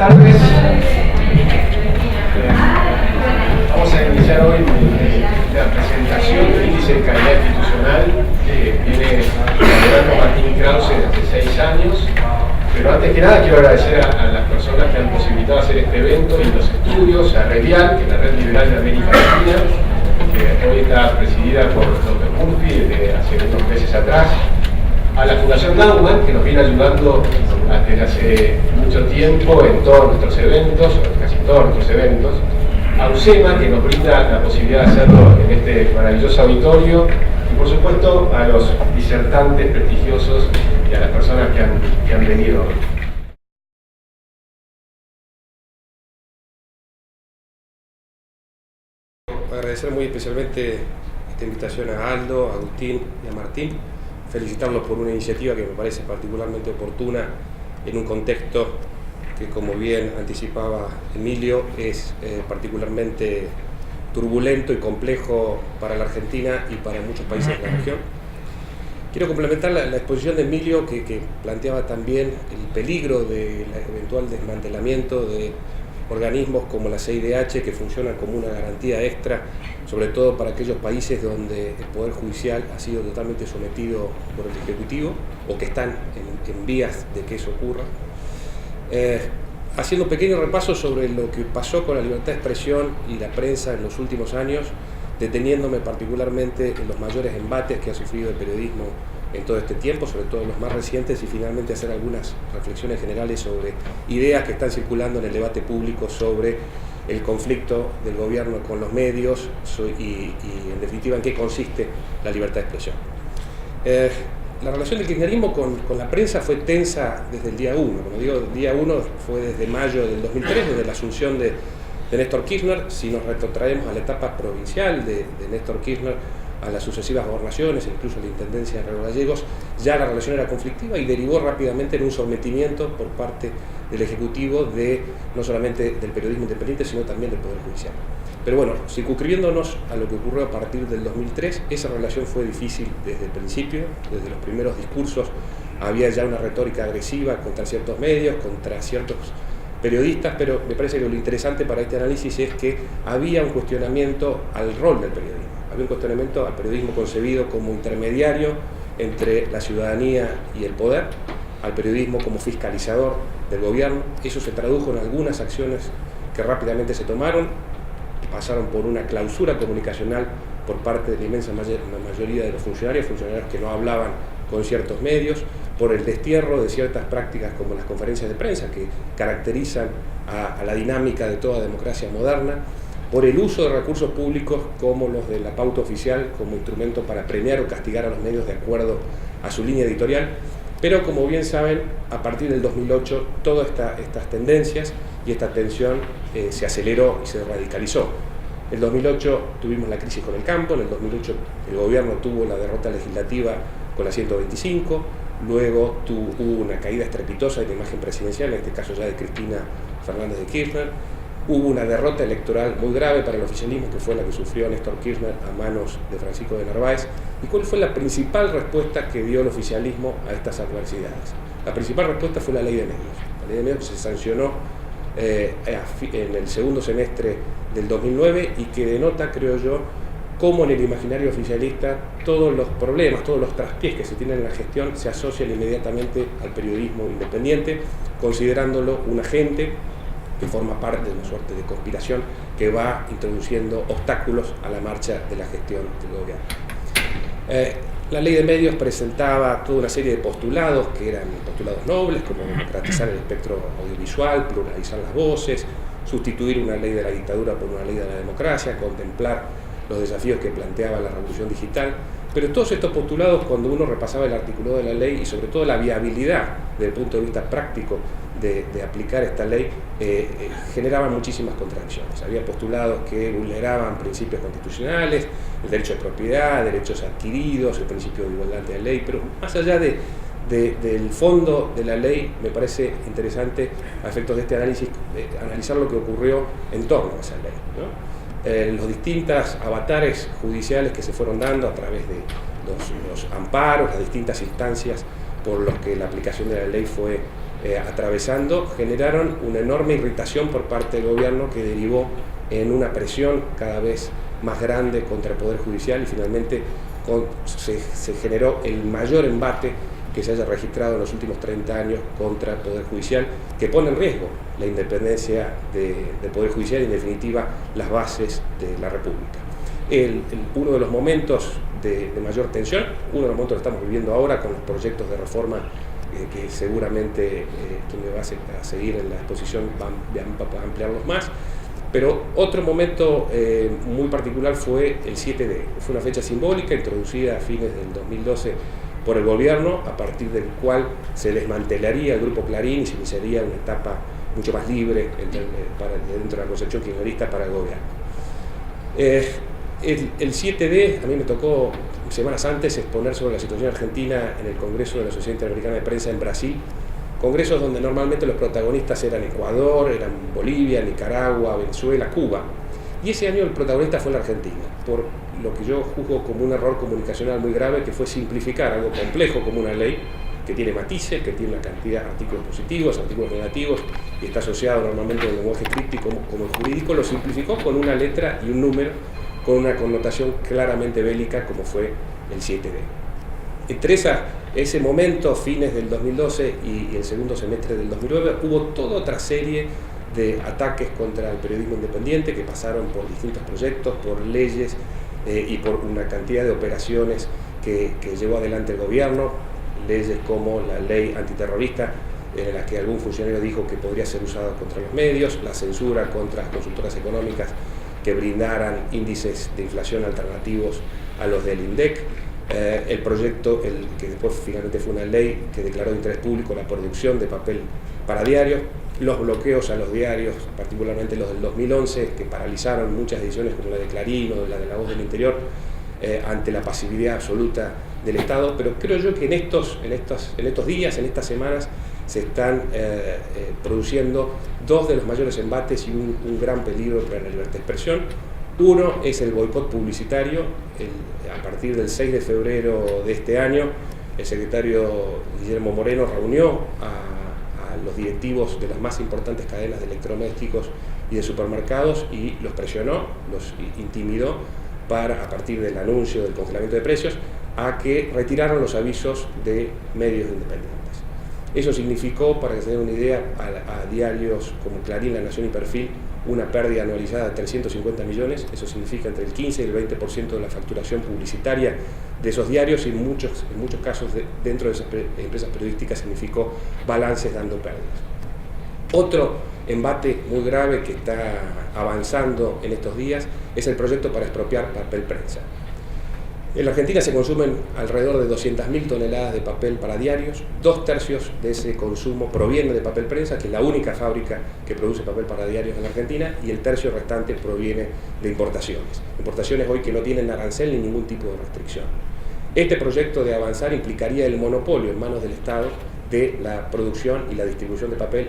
tardes. Vamos a iniciar hoy la presentación del índice de calidad institucional que viene elaborando Martín Krause desde 6 años. Pero antes que nada quiero agradecer a las personas que han posibilitado hacer este evento y los estudios, a Revial, que es la Red Liberal de América Latina, que hoy está presidida por López Murphy desde hace unos meses atrás, a la Fundación Naumann, que nos viene ayudando desde hace mucho tiempo en todos nuestros eventos, o casi todos nuestros eventos, a UCEMA, que nos brinda la posibilidad de hacerlo en este maravilloso auditorio, y por supuesto a los disertantes prestigiosos y a las personas que han venido hoy. Agradecer muy especialmente esta invitación a Aldo, a Agustín y a Martín, felicitarlos por una iniciativa que me parece particularmente oportuna en un contexto que, como bien anticipaba Emilio, es particularmente turbulento y complejo para la Argentina y para muchos países de la región. Quiero complementar la exposición de Emilio, que planteaba también el peligro del eventual desmantelamiento de organismos como la CIDH, que funcionan como una garantía extra, sobre todo para aquellos países donde el Poder Judicial ha sido totalmente sometido por el Ejecutivo o que están en vías de que eso ocurra. Haciendo un pequeño repaso sobre lo que pasó con la libertad de expresión y la prensa en los últimos años, deteniéndome particularmente en los mayores embates que ha sufrido el periodismo en todo este tiempo, sobre todo los más recientes, y finalmente hacer algunas reflexiones generales sobre ideas que están circulando en el debate público sobre el conflicto del gobierno con los medios y en definitiva en qué consiste la libertad de expresión. La relación del kirchnerismo con la prensa fue tensa desde el día 1. Como digo, el día 1 fue desde mayo del 2003, desde la asunción de Néstor Kirchner. Si nos retrotraemos a la etapa provincial de Néstor Kirchner, a las sucesivas gobernaciones, incluso la Intendencia de Río Gallegos, ya la relación era conflictiva y derivó rápidamente en un sometimiento por parte del Ejecutivo no solamente del periodismo independiente, sino también del Poder Judicial. Pero bueno, circunscribiéndonos a lo que ocurrió a partir del 2003, esa relación fue difícil desde el principio, desde los primeros discursos había ya una retórica agresiva contra ciertos medios, contra ciertos periodistas, pero me parece que lo interesante para este análisis es que había un cuestionamiento al rol del periodismo. Había un cuestionamiento al periodismo concebido como intermediario entre la ciudadanía y el poder, al periodismo como fiscalizador del gobierno. Eso se tradujo en algunas acciones que rápidamente se tomaron, pasaron por una clausura comunicacional por parte de la inmensa mayoría de los funcionarios que no hablaban con ciertos medios, por el destierro de ciertas prácticas como las conferencias de prensa que caracterizan a la dinámica de toda democracia moderna, por el uso de recursos públicos como los de la pauta oficial como instrumento para premiar o castigar a los medios de acuerdo a su línea editorial. Pero como bien saben, a partir del 2008 todas estas tendencias y esta tensión se aceleró y se radicalizó. En el 2008 tuvimos la crisis con el campo, en el 2008 el gobierno tuvo la derrota legislativa con la 125, luego hubo una caída estrepitosa de la imagen presidencial, en este caso ya de Cristina Fernández de Kirchner, hubo una derrota electoral muy grave para el oficialismo, que fue la que sufrió Néstor Kirchner a manos de Francisco de Narváez. ¿Y cuál fue la principal respuesta que dio el oficialismo a estas adversidades? La principal respuesta fue la ley de medios. La ley de medios que se sancionó en el segundo semestre del 2009 y que denota, creo yo, cómo en el imaginario oficialista todos los problemas, todos los traspiés que se tienen en la gestión se asocian inmediatamente al periodismo independiente, considerándolo un agente que forma parte de una suerte de conspiración que va introduciendo obstáculos a la marcha de la gestión del gobierno. La ley de medios presentaba toda una serie de postulados que eran postulados nobles, como democratizar el espectro audiovisual, pluralizar las voces, sustituir una ley de la dictadura por una ley de la democracia, contemplar los desafíos que planteaba la revolución digital. Pero todos estos postulados, cuando uno repasaba el articulado de la ley y sobre todo la viabilidad desde el punto de vista práctico de aplicar esta ley, generaban muchísimas contradicciones. Había postulados que vulneraban principios constitucionales, el derecho de propiedad, derechos adquiridos, el principio de igualdad ante la ley, pero más allá del fondo de la ley, me parece interesante, a efectos de este análisis, analizar lo que ocurrió en torno a esa ley, ¿no? Los distintos avatares judiciales que se fueron dando a través de los amparos, las distintas instancias por los que la aplicación de la ley fue atravesando, generaron una enorme irritación por parte del gobierno que derivó en una presión cada vez más grande contra el Poder Judicial y finalmente se generó el mayor embate que se haya registrado en los últimos 30 años contra el Poder Judicial, que pone en riesgo la independencia del Poder Judicial y en definitiva las bases de la República. Uno de los momentos de mayor tensión, uno de los momentos que estamos viviendo ahora con los proyectos de reforma que seguramente quien me va a seguir en la exposición va a ampliarlos más, pero otro momento muy particular fue el 7D, fue una fecha simbólica introducida a fines del 2012 por el gobierno, a partir del cual se desmantelaría el Grupo Clarín y se iniciaría una etapa mucho más libre dentro de la concepción kirchnerista para el gobierno. El 7D, a mí me tocó semanas antes exponer sobre la situación argentina en el Congreso de la Sociedad Interamericana de Prensa en Brasil, congresos donde normalmente los protagonistas eran Ecuador, eran Bolivia, Nicaragua, Venezuela, Cuba, y ese año el protagonista fue la Argentina, por lo que yo juzgo como un error comunicacional muy grave, que fue simplificar algo complejo como una ley, que tiene matices, que tiene una cantidad de artículos positivos, artículos negativos, y está asociado normalmente al lenguaje críptico como el jurídico, lo simplificó con una letra y un número, con una connotación claramente bélica como fue el 7D. Entre ese momento, fines del 2012 y el segundo semestre del 2009, hubo toda otra serie de ataques contra el periodismo independiente que pasaron por distintos proyectos, por leyes y por una cantidad de operaciones que llevó adelante el gobierno, leyes como la ley antiterrorista, en la que algún funcionario dijo que podría ser usada contra los medios, la censura contra las consultoras económicas que brindaran índices de inflación alternativos a los del INDEC, el proyecto, que después finalmente fue una ley que declaró de interés público la producción de papel para diarios, los bloqueos a los diarios, particularmente los del 2011, que paralizaron muchas ediciones como la de Clarín o la de La Voz del Interior, ante la pasividad absoluta del Estado. Pero creo yo que en estos días, en estas semanas, se están produciendo dos de los mayores embates y un gran peligro para la libertad de expresión. Uno es el boicot publicitario. A partir del 6 de febrero de este año, el secretario Guillermo Moreno reunió a los directivos de las más importantes cadenas de electrodomésticos y de supermercados y los presionó, los intimidó para, a partir del anuncio del congelamiento de precios, a que retiraran los avisos de medios independientes. Eso significó, para que se den una idea, a diarios como Clarín, La Nación y Perfil, una pérdida anualizada de 350 millones, eso significa entre el 15 y el 20% de la facturación publicitaria de esos diarios y en muchos casos dentro de esas empresas periodísticas significó balances dando pérdidas. Otro embate muy grave que está avanzando en estos días es el proyecto para expropiar papel prensa. En la Argentina se consumen alrededor de 200.000 toneladas de papel para diarios, 2/3 de ese consumo proviene de papel prensa, que es la única fábrica que produce papel para diarios en la Argentina, y el tercio restante proviene de importaciones. Importaciones hoy que no tienen arancel ni ningún tipo de restricción. Este proyecto de avanzar implicaría el monopolio en manos del Estado de la producción y la distribución de papel,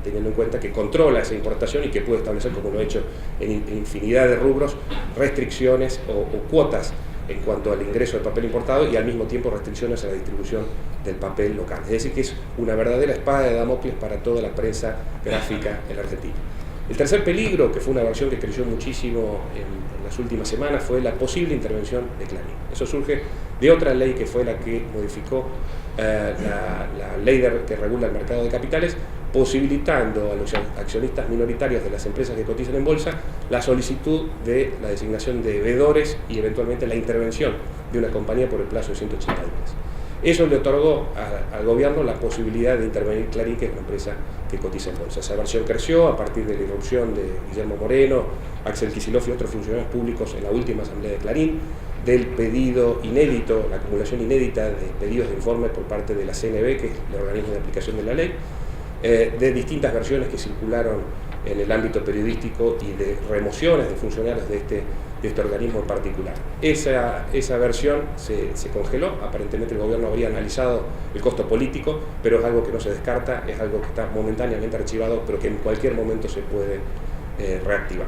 teniendo en cuenta que controla esa importación y que puede establecer, como lo ha hecho en infinidad de rubros, restricciones o cuotas en cuanto al ingreso de papel importado y al mismo tiempo restricciones a la distribución del papel local. Es decir, que es una verdadera espada de Damocles para toda la prensa gráfica en la Argentina. El tercer peligro, que fue una versión que creció muchísimo en las últimas semanas, fue la posible intervención de Clarín. Eso surge de otra ley que fue la que modificó la ley que regula el mercado de capitales, posibilitando a los accionistas minoritarios de las empresas que cotizan en bolsa la solicitud de la designación de veedores y eventualmente la intervención de una compañía por el plazo de 180 días. Eso le otorgó al gobierno la posibilidad de intervenir Clarín, que es una empresa que cotiza en bolsa. Esa versión creció a partir de la irrupción de Guillermo Moreno, Axel Kicillof y otros funcionarios públicos en la última asamblea de Clarín, del pedido inédito, la acumulación inédita de pedidos de informe por parte de la CNB, que es el organismo de aplicación de la ley, de distintas versiones que circularon en el ámbito periodístico y de remociones de funcionarios de este organismo en particular. Esa versión se congeló, aparentemente el gobierno habría analizado el costo político, pero es algo que no se descarta, es algo que está momentáneamente archivado, pero que en cualquier momento se puede reactivar.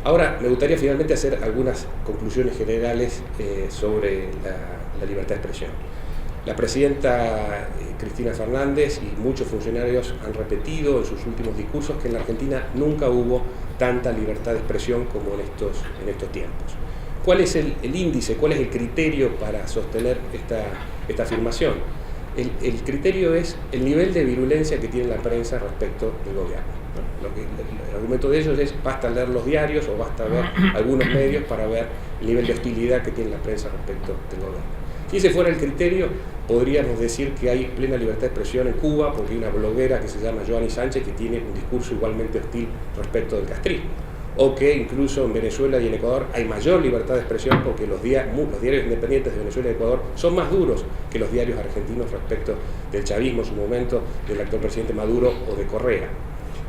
Ahora, me gustaría finalmente hacer algunas conclusiones generales sobre la libertad de expresión. La presidenta Cristina Fernández y muchos funcionarios han repetido en sus últimos discursos que en la Argentina nunca hubo tanta libertad de expresión como en estos tiempos. ¿Cuál es el índice, cuál es el criterio para sostener esta afirmación? El criterio es el nivel de virulencia que tiene la prensa respecto del gobierno, ¿no? El argumento de ellos es basta leer los diarios o basta ver algunos medios para ver el nivel de hostilidad que tiene la prensa respecto del gobierno. Si ese fuera el criterio, podríamos decir que hay plena libertad de expresión en Cuba, porque hay una bloguera que se llama Joanny Sánchez que tiene un discurso igualmente hostil respecto del castrismo. O que incluso en Venezuela y en Ecuador hay mayor libertad de expresión porque los diarios independientes de Venezuela y Ecuador son más duros que los diarios argentinos respecto del chavismo en su momento, del actual presidente Maduro o de Correa.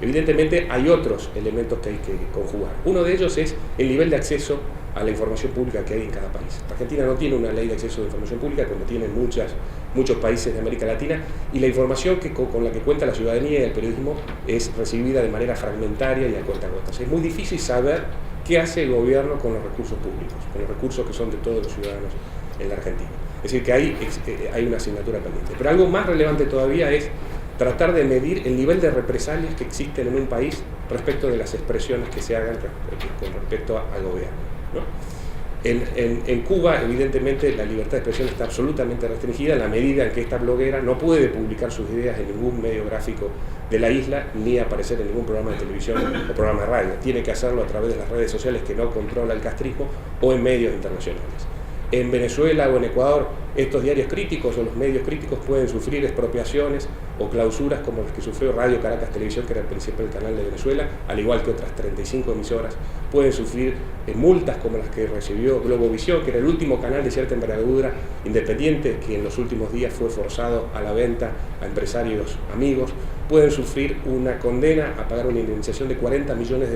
Evidentemente hay otros elementos que hay que conjugar. Uno de ellos es el nivel de acceso a la información pública que hay en cada país. Argentina no tiene una ley de acceso a la información pública como tienen muchos países de América Latina, y la información con la que cuenta la ciudadanía y el periodismo es recibida de manera fragmentaria y a cuentagotas. Es muy difícil saber qué hace el gobierno con los recursos públicos, con los recursos que son de todos los ciudadanos en la Argentina. Es decir, que hay una asignatura pendiente. Pero algo más relevante todavía es tratar de medir el nivel de represalias que existen en un país respecto de las expresiones que se hagan con respecto al gobierno, ¿no? En Cuba, evidentemente, la libertad de expresión está absolutamente restringida en la medida en que esta bloguera no puede publicar sus ideas en ningún medio gráfico de la isla, ni aparecer en ningún programa de televisión o programa de radio. Tiene que hacerlo a través de las redes sociales que no controla el castrismo o en medios internacionales. En Venezuela o en Ecuador, estos diarios críticos o los medios críticos pueden sufrir expropiaciones o clausuras como las que sufrió Radio Caracas Televisión, que era el principal canal de Venezuela, al igual que otras 35 emisoras. Pueden sufrir multas como las que recibió Globovisión, que era el último canal de cierta envergadura independiente que en los últimos días fue forzado a la venta a empresarios amigos. Pueden sufrir una condena a pagar una indemnización de $40 millones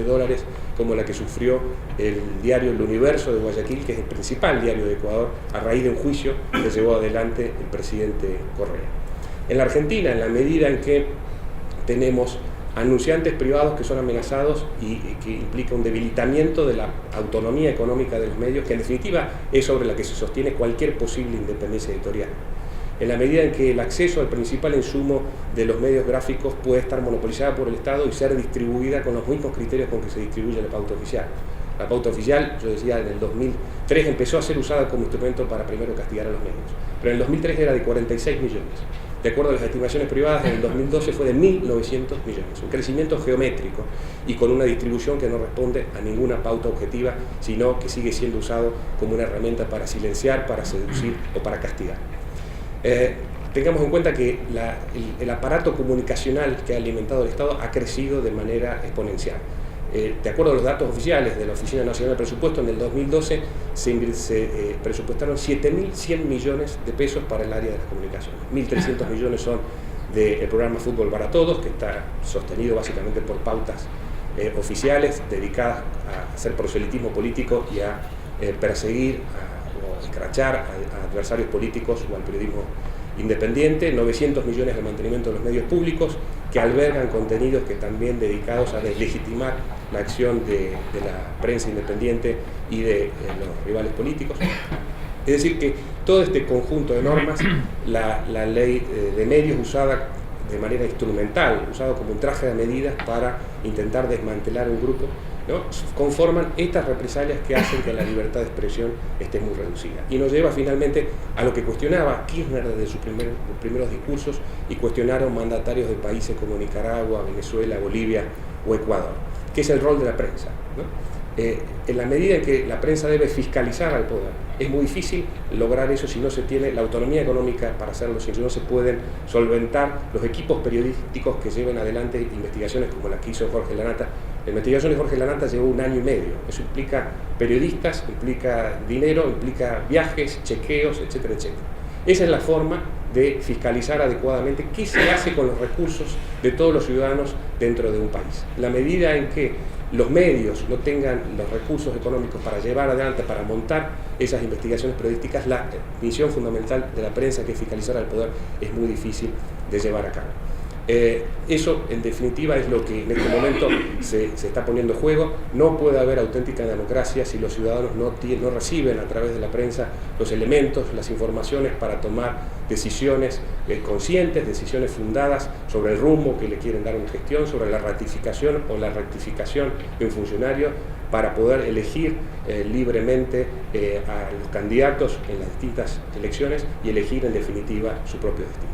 como la que sufrió el diario El Universo de Guayaquil, que es el principal diario de Ecuador, a raíz de un juicio que llevó adelante el presidente Correa. En la Argentina, en la medida en que tenemos anunciantes privados que son amenazados y que implica un debilitamiento de la autonomía económica de los medios, que en definitiva es sobre la que se sostiene cualquier posible independencia editorial. En la medida en que el acceso al principal insumo de los medios gráficos puede estar monopolizada por el Estado y ser distribuida con los mismos criterios con que se distribuye la pauta oficial. La pauta oficial, yo decía, en el 2003 empezó a ser usada como instrumento para primero castigar a los medios, pero en el 2003 era de 46 millones. De acuerdo a las estimaciones privadas, en el 2012 fue de 1.900 millones, un crecimiento geométrico y con una distribución que no responde a ninguna pauta objetiva, sino que sigue siendo usado como una herramienta para silenciar, para seducir o para castigar. Tengamos en cuenta que el aparato comunicacional que ha alimentado el Estado ha crecido de manera exponencial. De acuerdo a los datos oficiales de la Oficina Nacional del Presupuesto, en el 2012 se presupuestaron 7.100 millones de pesos para el área de las comunicaciones. 1.300 millones son del programa Fútbol para Todos, que está sostenido básicamente por pautas oficiales dedicadas a hacer proselitismo político y a perseguir o escrachar a adversarios políticos o al periodismo independiente. 900 millones de mantenimiento de los medios públicos, que albergan contenidos que también dedicados a deslegitimar la acción de la prensa independiente y de los rivales políticos. Es decir, que todo este conjunto de normas, la ley de medios usada de manera instrumental, usado como un traje de medidas para intentar desmantelar un grupo, ¿no?, conforman estas represalias que hacen que la libertad de expresión esté muy reducida. Y nos lleva finalmente a lo que cuestionaba Kirchner desde sus primeros discursos y cuestionaron mandatarios de países como Nicaragua, Venezuela, Bolivia o Ecuador, que es el rol de la prensa, ¿no? En la medida en que la prensa debe fiscalizar al poder, es muy difícil lograr eso si no se tiene la autonomía económica para hacerlo, si no se pueden solventar los equipos periodísticos que lleven adelante investigaciones como la que hizo Jorge Lanata. La investigación de Jorge Lanata llevó 1 año y medio. Eso implica periodistas, implica dinero, implica viajes, chequeos, etcétera, etcétera. Esa es la forma de fiscalizar adecuadamente qué se hace con los recursos de todos los ciudadanos dentro de un país. La medida en que los medios no tengan los recursos económicos para llevar adelante, para montar esas investigaciones periodísticas, la misión fundamental de la prensa, que es fiscalizar al poder, es muy difícil de llevar a cabo. Eso, en definitiva, es lo que en este momento se está poniendo en juego. No puede haber auténtica democracia si los ciudadanos no reciben a través de la prensa los elementos, las informaciones para tomar decisiones conscientes, decisiones fundadas sobre el rumbo que le quieren dar a una gestión, sobre la ratificación o la rectificación de un funcionario, para poder elegir libremente a los candidatos en las distintas elecciones y elegir en definitiva su propio destino.